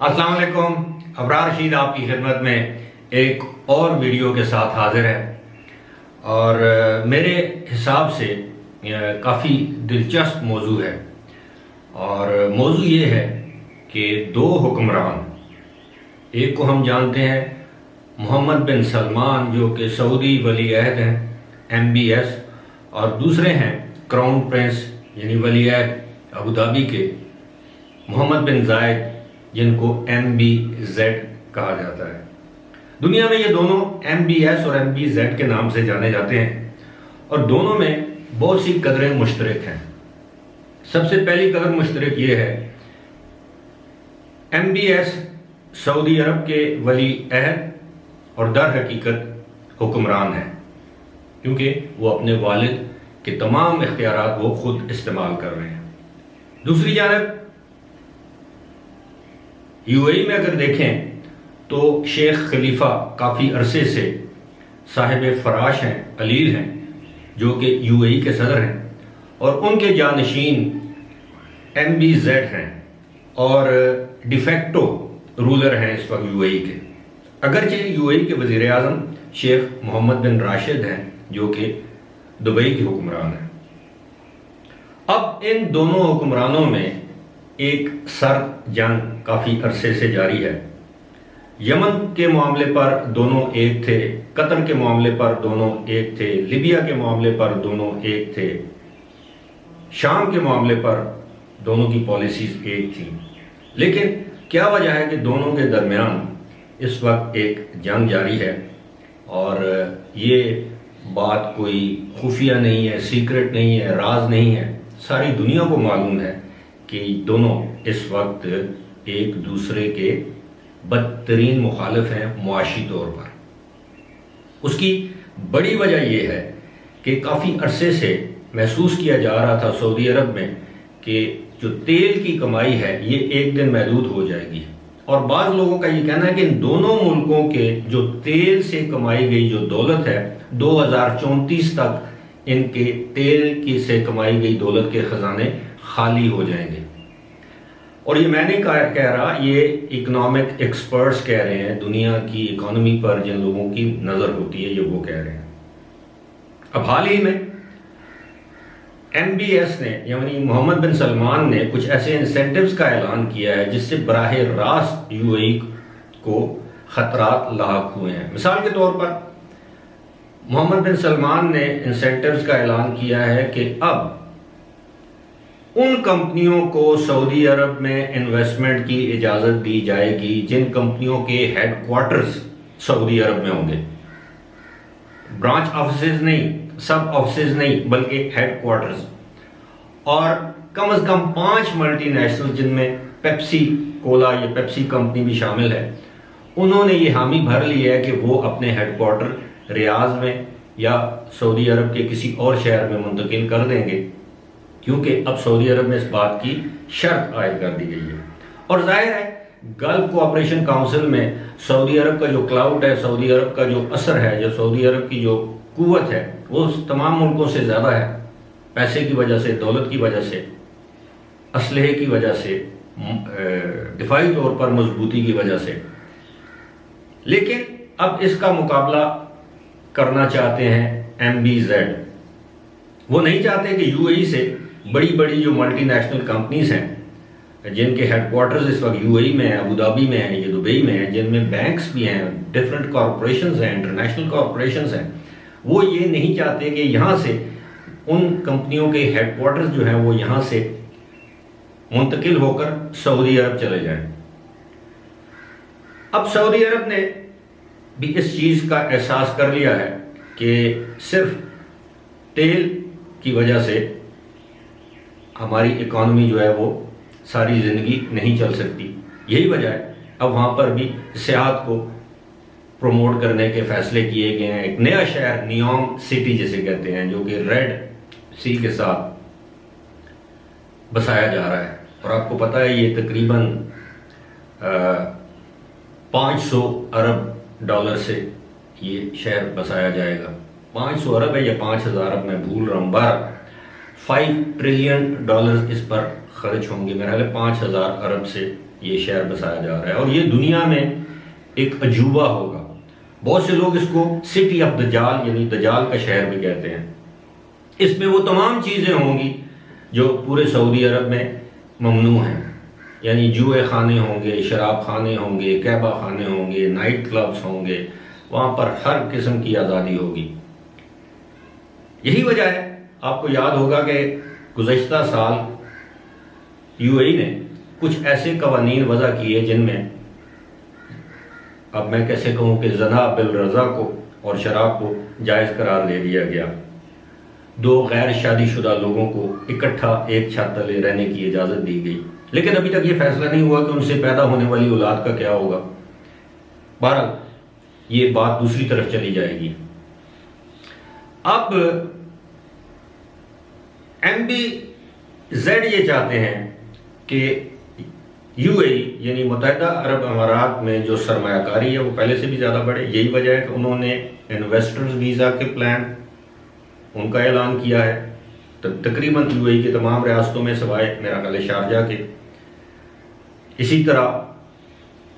السلام علیکم، ابرار رشید آپ کی خدمت میں ایک اور ویڈیو کے ساتھ حاضر ہے اور میرے حساب سے کافی دلچسپ موضوع ہے اور موضوع یہ ہے کہ دو حکمران، ایک کو ہم جانتے ہیں محمد بن سلمان جو کہ سعودی ولی عہد ہیں MBS، اور دوسرے ہیں کراؤن پرنس یعنی ولی عہد ابوظہبی کے محمد بن زائد جن کو MBZ کہا جاتا ہے۔ دنیا میں یہ دونوں MBS اور MBZ کے نام سے جانے جاتے ہیں اور دونوں میں بہت سی قدریں مشترک ہیں۔ سب سے پہلی قدر مشترک یہ ہے، MBS سعودی عرب کے ولی عہد اور در حقیقت حکمران ہیں، کیونکہ وہ اپنے والد کے تمام اختیارات وہ خود استعمال کر رہے ہیں۔ دوسری جانب UAE میں اگر دیکھیں تو شیخ خلیفہ کافی عرصے سے صاحب فراش ہیں، علیل ہیں، جو کہ UAE کے صدر ہیں، اور ان کے جانشین MBZ ہیں اور ڈیفیکٹو رولر ہیں اس وقت UAE کے، اگرچہ UAE کے وزیر اعظم شیخ محمد بن راشد ہیں جو کہ دبئی کے حکمران ہیں۔ اب ان دونوں حکمرانوں میں ایک سرد جنگ کافی عرصے سے جاری ہے۔ یمن کے معاملے پر دونوں ایک تھے، قطر کے معاملے پر دونوں ایک تھے، لیبیا کے معاملے پر دونوں ایک تھے، شام کے معاملے پر دونوں کی پالیسیز ایک تھیں، لیکن کیا وجہ ہے کہ دونوں کے درمیان اس وقت ایک جنگ جاری ہے اور یہ بات کوئی خفیہ نہیں ہے، سیکرٹ نہیں ہے، راز نہیں ہے، ساری دنیا کو معلوم ہے کہ دونوں اس وقت ایک دوسرے کے بدترین مخالف ہیں معاشی طور پر۔ اس کی بڑی وجہ یہ ہے کہ کافی عرصے سے محسوس کیا جا رہا تھا سعودی عرب میں کہ جو تیل کی کمائی ہے یہ ایک دن محدود ہو جائے گی، اور بعض لوگوں کا یہ کہنا ہے کہ ان دونوں ملکوں کے جو تیل سے کمائی گئی جو دولت ہے 2034 تک ان کے تیل کی سے کمائی گئی دولت کے خزانے خالی ہو جائیں گے۔ اور یہ میں نہیں کہہ رہا، یہ اکنامک ایکسپرٹس کہہ رہے ہیں، دنیا کی اکانومی پر جن لوگوں کی نظر ہوتی ہے یہ وہ کہہ رہے ہیں۔ اب حال ہی میں MBS نے یعنی محمد بن سلمان نے کچھ ایسے انسینٹیوز کا اعلان کیا ہے جس سے براہ راست UAE کو خطرات لاحق ہوئے ہیں۔ مثال کے طور پر محمد بن سلمان نے انسینٹیوز کا اعلان کیا ہے کہ اب ان کمپنیوں کو سعودی عرب میں انویسٹمنٹ کی اجازت دی جائے گی جن کمپنیوں کے ہیڈ کوارٹرز سعودی عرب میں ہوں گے، برانچ آفیسز نہیں، سب آفیسز نہیں، بلکہ ہیڈ کوارٹرز، اور کم از کم 5 ملٹی نیشنل جن میں پیپسی کولا یا پیپسی کمپنی بھی شامل ہے، انہوں نے یہ حامی بھر لی ہے کہ وہ اپنے ہیڈ کوارٹر ریاض میں یا سعودی عرب کے کسی اور شہر میں منتقل کر دیں گے، کیونکہ اب سعودی عرب میں اس بات کی شرط عائد کر دی گئی ہے۔ اور ظاہر ہے گلف کوآپریشن کاؤنسل میں سعودی عرب کا جو کلاؤڈ ہے، سعودی عرب کا جو اثر ہے، جو سعودی عرب کی جو قوت ہے وہ تمام ملکوں سے زیادہ ہے، پیسے کی وجہ سے، دولت کی وجہ سے، اسلحے کی وجہ سے، دفاعی طور پر مضبوطی کی وجہ سے۔ لیکن اب اس کا مقابلہ کرنا چاہتے ہیں MBZ۔ وہ نہیں چاہتے کہ UAE سے بڑی بڑی جو ملٹی نیشنل کمپنیز ہیں جن کے ہیڈ کوارٹرز اس وقت UAE میں ہیں، ابوظہبی میں ہیں، یہ دبئی میں ہیں، جن میں بینکس بھی ہیں، ڈیفرنٹ کارپوریشنز ہیں، انٹرنیشنل کارپوریشنز ہیں، وہ یہ نہیں چاہتے کہ یہاں سے ان کمپنیوں کے ہیڈ کوارٹرز جو ہیں وہ یہاں سے منتقل ہو کر سعودی عرب چلے جائیں۔ اب سعودی عرب نے بھی اس چیز کا احساس کر لیا ہے کہ صرف تیل کی وجہ سے ہماری اکانومی جو ہے وہ ساری زندگی نہیں چل سکتی، یہی وجہ ہے اب وہاں پر بھی سیاحت کو پروموٹ کرنے کے فیصلے کیے گئے ہیں۔ ایک نیا شہر نیوم سٹی جسے کہتے ہیں جو کہ ریڈ سی کے ساتھ بسایا جا رہا ہے، اور آپ کو پتہ ہے یہ تقریباً 500 ارب ڈالر سے یہ شہر بسایا جائے گا۔ 500 ارب ہے یا 5000 ارب، میں بھول رہا ہوں، 5 ٹریلین ڈالر اس پر خرچ ہوں گے، میرا خیال ہے 5000 ارب سے یہ شہر بسایا جا رہا ہے، اور یہ دنیا میں ایک عجوبہ ہوگا۔ بہت سے لوگ اس کو سٹی آف دجال یعنی دجال کا شہر بھی کہتے ہیں۔ اس میں وہ تمام چیزیں ہوں گی جو پورے سعودی عرب میں ممنوع ہیں، یعنی جوئے خانے ہوں گے، شراب خانے ہوں گے، کعبہ خانے ہوں گے، نائٹ کلبز ہوں گے، وہاں پر ہر قسم کی آزادی ہوگی۔ یہی وجہ ہے، آپ کو یاد ہوگا کہ گزشتہ سال یو اے ای نے کچھ ایسے قوانین وضع کیے جن میں، اب میں کیسے کہوں کہ زنا بالرضا کو اور شراب کو جائز قرار دے دیا گیا۔ 2 غیر شادی شدہ لوگوں کو اکٹھا ایک چھت تلے رہنے کی اجازت دی گئی، لیکن ابھی تک یہ فیصلہ نہیں ہوا کہ ان سے پیدا ہونے والی اولاد کا کیا ہوگا۔ بہرحال یہ بات دوسری طرف چلی جائے گی۔ اب MBZ یہ چاہتے ہیں کہ یو اے ای یعنی متحدہ عرب امارات میں جو سرمایہ کاری ہے وہ پہلے سے بھی زیادہ بڑھے۔ یہی وجہ ہے کہ انہوں نے انویسٹرز ویزا کے پلان ان کا اعلان کیا ہے تقریباً یو اے ای کے تمام ریاستوں میں سوائے میرا خیال ہے شارجہ کے۔ اسی طرح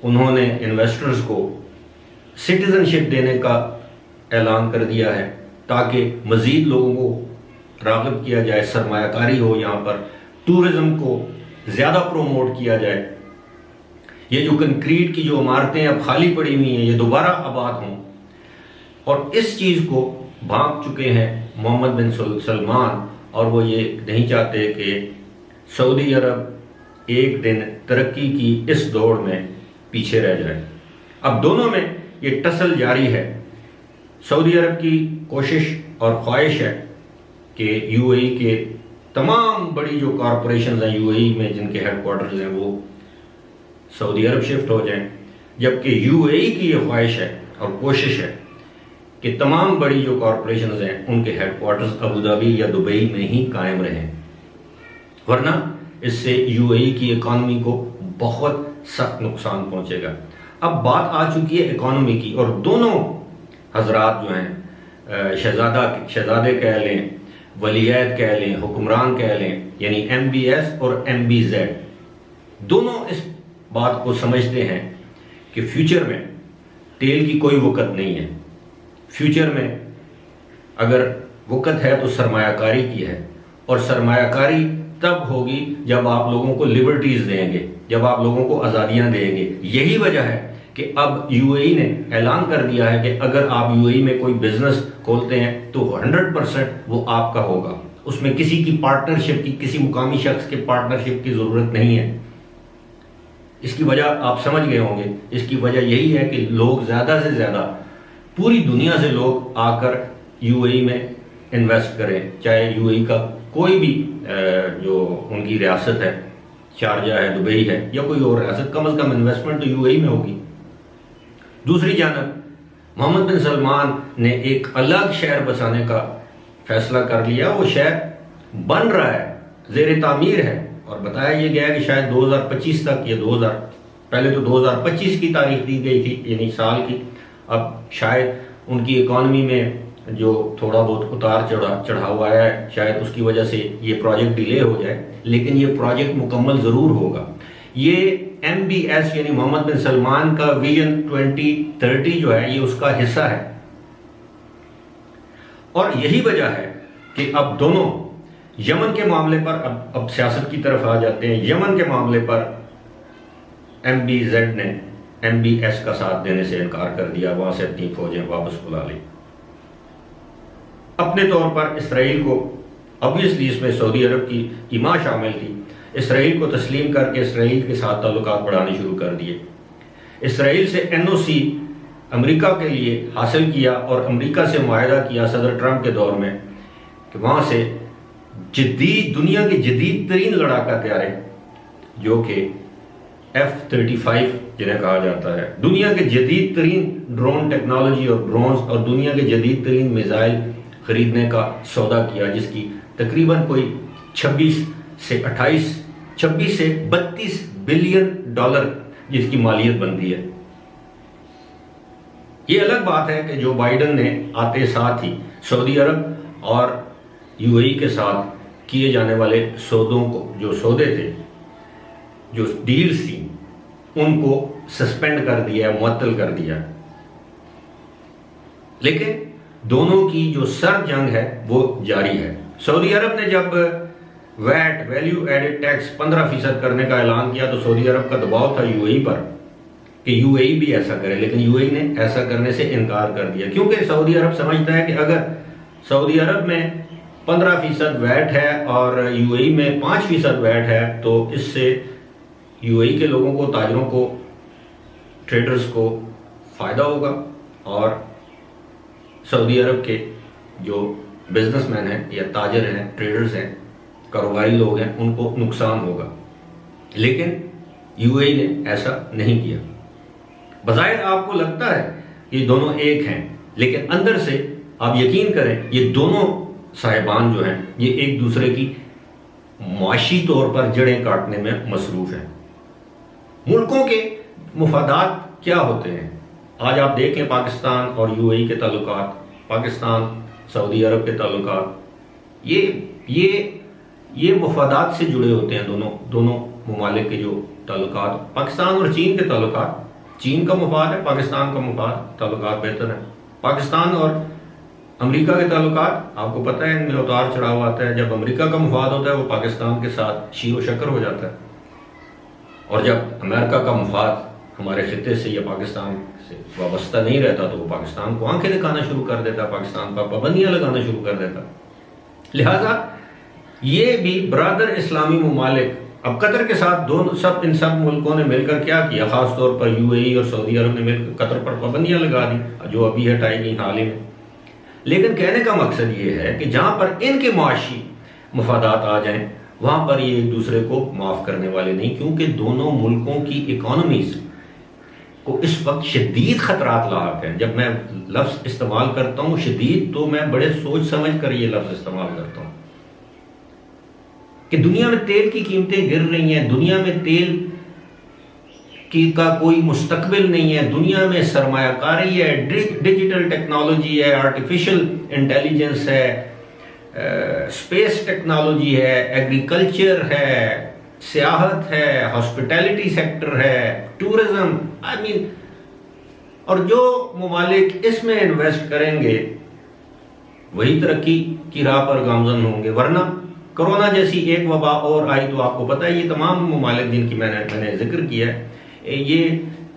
انہوں نے انویسٹرز کو سٹیزن شپ دینے کا اعلان کر دیا ہے تاکہ مزید لوگوں کو راغب کیا جائے، سرمایہ کاری ہو یہاں پر، ٹورزم کو زیادہ پروموٹ کیا جائے، یہ جو کنکریٹ کی جو عمارتیں اب خالی پڑی ہوئی ہیں یہ دوبارہ آباد ہوں۔ اور اس چیز کو بھانپ چکے ہیں محمد بن سلمان، اور وہ یہ نہیں چاہتے کہ سعودی عرب ایک دن ترقی کی اس دوڑ میں پیچھے رہ جائے۔ اب دونوں میں یہ ٹسل جاری ہے۔ سعودی عرب کی کوشش اور خواہش ہے کہ یو اے ای کے تمام بڑی جو کارپوریشنز ہیں یو اے ای میں جن کے ہیڈ کوارٹرز ہیں وہ سعودی عرب شفٹ ہو جائیں، جبکہ یو اے ای کی یہ خواہش ہے اور کوشش ہے کہ تمام بڑی جو کارپوریشنز ہیں ان کے ہیڈ کوارٹرز ابوظہبی یا دبئی میں ہی قائم رہیں، ورنہ اس سے یو اے ای کی اکانومی کو بہت سخت نقصان پہنچے گا۔ اب بات آ چکی ہے اکانومی کی، اور دونوں حضرات جو ہیں شہزادے کہہ لیں، ولی عہد کہہ لیں، حکمران کہہ لیں، یعنی MBS اور MBZ دونوں اس بات کو سمجھتے ہیں کہ فیوچر میں تیل کی کوئی وقت نہیں ہے۔ فیوچر میں اگر وقت ہے تو سرمایہ کاری کی ہے، اور سرمایہ کاری تب ہوگی جب آپ لوگوں کو لبرٹیز دیں گے، جب آپ لوگوں کو آزادیاں دیں گے۔ یہی وجہ ہے کہ اب یو اے ای نے اعلان کر دیا ہے کہ اگر آپ یو اے ای میں کوئی بزنس کھولتے ہیں تو 100% وہ آپ کا ہوگا، اس میں کسی کی پارٹنرشپ کی، کسی مقامی شخص کے پارٹنرشپ کی ضرورت نہیں ہے۔ اس کی وجہ آپ سمجھ گئے ہوں گے، اس کی وجہ یہی ہے کہ لوگ زیادہ سے زیادہ پوری دنیا سے لوگ آ کر یو اے ای میں انویسٹ کریں، چاہے یو اے ای کا کوئی بھی جو ان کی ریاست ہے، شارجہ ہے، دبئی ہے یا کوئی اور ریاست، کم از کم انویسٹمنٹ تو یو اے ای میں ہوگی۔ دوسری جانب محمد بن سلمان نے ایک الگ شہر بسانے کا فیصلہ کر لیا، وہ شہر بن رہا ہے، زیر تعمیر ہے، اور بتایا یہ گیا کہ شاید 2025 تک یا پہلے تو 2025 کی تاریخ دی گئی تھی یعنی سال کی، اب شاید ان کی اکانومی میں جو تھوڑا بہت اتار چڑھاؤ آیا ہے شاید اس کی وجہ سے یہ پروجیکٹ ڈیلے ہو جائے، لیکن یہ پروجیکٹ مکمل ضرور ہوگا۔ یہ MBS یعنی محمد بن سلمان کا ویژن 2030 جو ہے یہ اس کا حصہ ہے، اور یہی وجہ ہے کہ اب دونوں یمن کے معاملے پر اب سیاست کی طرف آ جاتے ہیں۔ یمن کے معاملے پر MBZ نے MBS کا ساتھ دینے سے انکار کر دیا، وہاں سے اپنی فوجیں واپس بلا لی۔ اپنے طور پر اسرائیل کو، obviously اس میں سعودی عرب کی ایما شامل تھی، اسرائیل کو تسلیم کر کے اسرائیل کے ساتھ تعلقات بڑھانے شروع کر دیے۔ اسرائیل سے NOC امریکہ کے لیے حاصل کیا، اور امریکہ سے معاہدہ کیا صدر ٹرمپ کے دور میں کہ وہاں سے دنیا کے جدید ترین لڑاکا طیارے جو کہ F-35 جنہیں کہا جاتا ہے، دنیا کے جدید ترین ڈرون ٹیکنالوجی اور ڈرونز اور دنیا کے جدید ترین میزائل خریدنے کا سودا کیا، جس کی تقریباً کوئی 26 سے 32 بلین ڈالر جس کی مالیت بنتی ہے۔ یہ الگ بات ہے کہ جو بائیڈن نے آتے ساتھ ہی سعودی عرب اور یو اے ای کے ساتھ کیے جانے والے سودوں کو، جو سودے تھے، جو ڈیلز تھی، ان کو سسپینڈ کر دیا ہے، معطل کر دیا ہے، لیکن دونوں کی جو سر جنگ ہے وہ جاری ہے۔ سعودی عرب نے جب ویٹ ویلیو ایڈڈ ٹیکس 15% کرنے کا اعلان کیا تو سعودی عرب کا دباؤ تھا یو اے ای پر کہ یو اے ای بھی ایسا کرے، لیکن یو اے ای نے ایسا کرنے سے انکار کر دیا، کیونکہ سعودی عرب سمجھتا ہے کہ اگر سعودی عرب میں 15% ویٹ ہے اور یو اے ای میں 5% ویٹ ہے تو اس سے یو اے ای کے لوگوں کو، تاجروں کو، ٹریڈرز کو فائدہ ہوگا، اور سعودی عرب کے جو بزنس مین ہیں یا تاجر ہیں، ٹریڈرز ہیں، کاروباری لوگ ہیں، ان کو نقصان ہوگا۔ لیکن یو اے ای نے ایسا نہیں کیا۔ بظاہر آپ کو لگتا ہے کہ یہ دونوں ایک ہیں، لیکن اندر سے آپ یقین کریں یہ دونوں صاحبان جو ہیں یہ ایک دوسرے کی معاشی طور پر جڑیں کاٹنے میں مصروف ہیں۔ ملکوں کے مفادات کیا ہوتے ہیں؟ آج آپ دیکھ لیں پاکستان اور یو اے ای کے تعلقات، پاکستان سعودی عرب کے تعلقات، یہ مفادات سے جڑے ہوتے ہیں۔ دونوں ممالک کے جو تعلقات، پاکستان اور چین کے تعلقات، چین کا مفاد ہے، پاکستان کا مفاد، تعلقات بہتر ہیں۔ پاکستان اور امریکہ کے تعلقات آپ کو پتہ ہے ان میں اتار چڑھاؤ آتا ہے، جب امریکہ کا مفاد ہوتا ہے وہ پاکستان کے ساتھ شیر و شکر ہو جاتا ہے، اور جب امریکہ کا مفاد ہمارے خطے سے یا پاکستان سے وابستہ نہیں رہتا تو وہ پاکستان کو آنکھیں دکھانا شروع کر دیتا، پاکستان پر پابندیاں لگانا شروع کر دیتا۔ لہٰذا یہ بھی برادر اسلامی ممالک، اب قطر کے ساتھ ان سب ملکوں نے مل کر کیا کیا، خاص طور پر یو اے ای اور سعودی عرب نے مل کر قطر پر پابندیاں لگا دی جو ابھی ہٹائی گئی حال ہی میں۔ لیکن کہنے کا مقصد یہ ہے کہ جہاں پر ان کے معاشی مفادات آ جائیں وہاں پر یہ ایک دوسرے کو معاف کرنے والے نہیں، کیونکہ دونوں ملکوں کی اکانومیز کو اس وقت شدید خطرات لاحق ہیں۔ جب میں لفظ استعمال کرتا ہوں شدید تو میں بڑے سوچ سمجھ کر یہ لفظ استعمال کرتا ہوں کہ دنیا میں تیل کی قیمتیں گر رہی ہیں، دنیا میں تیل کا کوئی مستقبل نہیں ہے، دنیا میں سرمایہ کاری ہے، ڈیجیٹل ٹیکنالوجی ہے، آرٹیفیشل انٹیلیجنس ہے، اسپیس ٹیکنالوجی ہے، ایگریکلچر ہے، سیاحت ہے، ہاسپٹیلٹی سیکٹر ہے، ٹورزم، اور جو ممالک اس میں انویسٹ کریں گے وہی ترقی کی راہ پر گامزن ہوں گے۔ ورنہ کرونا جیسی ایک وبا اور آئی تو آپ کو پتہ ہے یہ تمام ممالک جن کی میں نے ذکر کیا ہے، یہ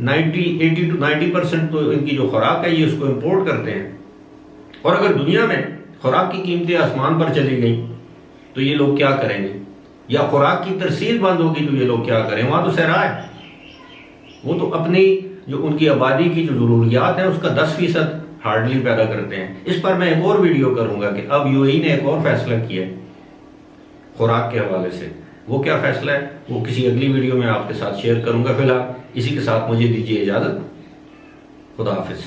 80 to 90% تو ان کی جو خوراک ہے یہ اس کو امپورٹ کرتے ہیں، اور اگر دنیا میں خوراک کی قیمتیں آسمان پر چلی گئیں تو یہ لوگ کیا کریں گے؟ یا خوراک کی ترسیل بند ہوگی تو یہ لوگ کیا کریں؟ وہاں تو صحرا ہے، وہ تو اپنی جو ان کی آبادی کی جو ضروریات ہیں اس کا 10% ہارڈلی پیدا کرتے ہیں۔ اس پر میں ایک اور ویڈیو کروں گا کہ اب یو اے ای نے ایک اور فیصلہ کیا ہے خوراک کے حوالے سے، وہ کیا فیصلہ ہے وہ کسی اگلی ویڈیو میں آپ کے ساتھ شیئر کروں گا۔ فی الحال اسی کے ساتھ مجھے دیجیے اجازت، خدا حافظ۔